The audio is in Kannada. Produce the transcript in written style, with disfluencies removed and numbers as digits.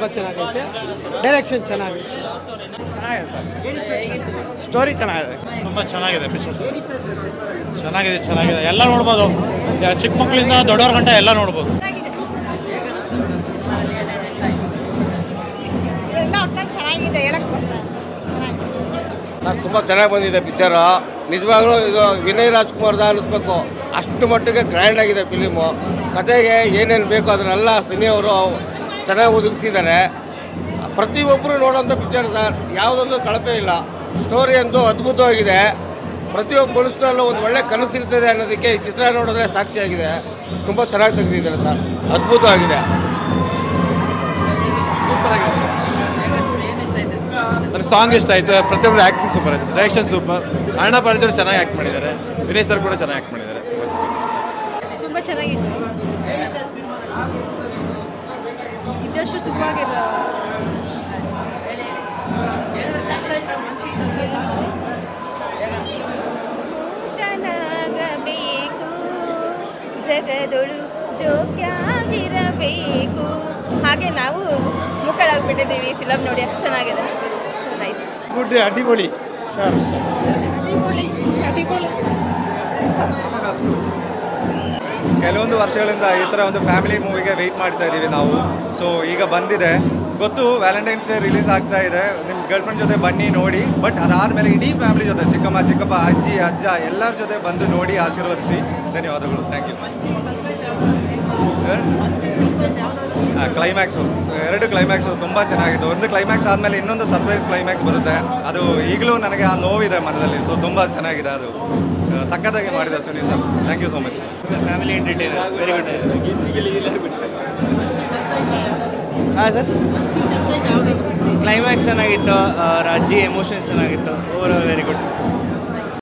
ತುಂಬ ಚೆನ್ನಾಗೈತೆ, ಡೈರೆಕ್ಷನ್ ಚೆನ್ನಾಗೈತೆ. ಚೆನ್ನಾಗಿದೆ ಸರ್, ಸ್ಟೋರಿ ಚೆನ್ನಾಗಿದೆ, ತುಂಬ ಚೆನ್ನಾಗಿದೆ. ಪಿಕ್ಚರ್ ಚೆನ್ನಾಗಿದೆ ಎಲ್ಲ ನೋಡ್ಬೋದು. ಚಿಕ್ಕ ಮಕ್ಕಳಿಂದ ದೊಡ್ಡವ್ರ ಗಂಟೆ ಎಲ್ಲ ನೋಡ್ಬೋದು. ಎಲ್ಲ ಒಟ್ಟಾಗಿ ಚೆನ್ನಾಗಿದೆ, ಹೇಳಕ್ ಬರ್ತಾರೆ. ಸರ್ ತುಂಬ ಚೆನ್ನಾಗಿ ಬಂದಿದೆ ಪಿಕ್ಚರು. ನಿಜವಾಗ್ಲೂ ಇದು ವಿನಯ್ ರಾಜ್ಕುಮಾರ್ದ ಅನ್ನಿಸ್ಬೇಕು, ಅಷ್ಟು ಮಟ್ಟಿಗೆ ಗ್ರ್ಯಾಂಡ್ ಆಗಿದೆ ಫಿಲಿಮು. ಕತೆಗೆ ಏನೇನು ಬೇಕೋ ಅದನ್ನೆಲ್ಲ ಸಿನಿ ಅವರು ಚೆನ್ನಾಗಿ ಒದಗಿಸಿದ್ದಾರೆ. ಪ್ರತಿಯೊಬ್ಬರು ನೋಡೋಂಥ ಪಿಕ್ಚರ್ ಸರ್, ಯಾವುದೊಂದು ಕಳಪೆ ಇಲ್ಲ. ಸ್ಟೋರಿ ಅಂತೂ ಅದ್ಭುತವಾಗಿದೆ. ಪ್ರತಿಯೊಬ್ಬ ಮನುಷ್ಯನಲ್ಲೂ ಒಂದು ಒಳ್ಳೆ ಕನಸಿರ್ತದೆ ಅನ್ನೋದಕ್ಕೆ ಈ ಚಿತ್ರ ನೋಡಿದ್ರೆ ಸಾಕ್ಷಿಯಾಗಿದೆ. ತುಂಬ ಚೆನ್ನಾಗಿ ತೆಗೆದಿದ್ದಾರೆ ಸರ್, ಅದ್ಭುತವಾಗಿದೆ. ಸೂಪರ್ ಆಗಿದೆ ಸರ್. ನನಗೆ ಸಾಂಗ್ ಇಷ್ಟ ಆಯಿತು, ಪ್ರತಿಯೊಬ್ಬರು ಆ್ಯಕ್ಟಿಂಗ್ ಸೂಪರ್ ಆಗಿದೆ, ಡೈರೆಕ್ಷನ್ ಸೂಪರ್. ಅಣ್ಣ ಪಾಳಿದವರು ಚೆನ್ನಾಗಿ ಆ್ಯಕ್ಟ್ ಮಾಡಿದ್ದಾರೆ, ವಿನಯ್ ಸರ್ ಕೂಡ ಚೆನ್ನಾಗಿ ಆ್ಯಕ್ಟ್ ಮಾಡಿದ್ದಾರೆ. ತುಂಬ ಚೆನ್ನಾಗಿತ್ತು, ಇದ್ದಷ್ಟು ಸುಖವಾಗಿಲ್ಲ. ಮೂತನಾಗಬೇಕು, ಜಗದೊಳು ಜೋಕ್ಯಾಗಿರಬೇಕು. ಹಾಗೆ ನಾವು ಮುಕ್ಕಳಾಗ್ಬಿಟ್ಟಿದ್ದೀವಿ ಫಿಲಮ್ ನೋಡಿ, ಅಷ್ಟು ಚೆನ್ನಾಗಿದೆ. ಸೊ ನೈಸ್, ಗುಡ್, ಅಡಿಪೊಳಿ ಸರ್, ಅಡಿಪೊಳಿ ಅಡಿಪೊಳಿ. ಅಷ್ಟು ಕೆಲವೊಂದು ವರ್ಷಗಳಿಂದ ಈ ಥರ ಒಂದು ಫ್ಯಾಮಿಲಿ ಮೂವಿಗೆ ವೆಯ್ಟ್ ಮಾಡ್ತಾ ಇದ್ದೀವಿ ನಾವು. ಸೊ ಈಗ ಬಂದಿದೆ, ಗೊತ್ತು ವ್ಯಾಲೆಂಟೈನ್ಸ್ ಡೇ ರಿಲೀಸ್ ಆಗ್ತಾ ಇದೆ, ನಿಮ್ಮ ಗರ್ಲ್ ಫ್ರೆಂಡ್ ಜೊತೆ ಬನ್ನಿ ನೋಡಿ. ಬಟ್ ಅದಾದಮೇಲೆ ಇಡೀ ಫ್ಯಾಮಿಲಿ ಜೊತೆ, ಚಿಕ್ಕಮ್ಮ ಚಿಕ್ಕಪ್ಪ, ಅಜ್ಜಿ ಅಜ್ಜ ಎಲ್ಲರ ಜೊತೆ ಬಂದು ನೋಡಿ ಆಶೀರ್ವದಿಸಿ. ಧನ್ಯವಾದಗಳು, ಥ್ಯಾಂಕ್ ಯು. ಕ್ಲೈಮ್ಯಾಕ್ಸು, 2 ಕ್ಲೈಮ್ಯಾಕ್ಸು ತುಂಬ ಚೆನ್ನಾಗಿತ್ತು. ಒಂದು ಕ್ಲೈಮ್ಯಾಕ್ಸ್ ಆದಮೇಲೆ ಇನ್ನೊಂದು ಸರ್ಪ್ರೈಸ್ ಕ್ಲೈಮ್ಯಾಕ್ಸ್ ಬರುತ್ತೆ, ಅದು ಈಗಲೂ ನನಗೆ ಆ ನೋವಿದೆ ಮನದಲ್ಲಿ. ಸೊ ತುಂಬ ಚೆನ್ನಾಗಿದೆ, ಅದು ಸಖತ್ತಾಗಿ ಮಾಡಿದೆ Sunil sir. Thank you so much. Family entertainer, very good. ಹಾಂ ಸರ್, ಕ್ಲೈಮ್ಯಾಕ್ಸ್ ಚೆನ್ನಾಗಿತ್ತು, ಅಜ್ಜಿ ಎಮೋಷನ್ ಚೆನ್ನಾಗಿತ್ತು. Overall very good.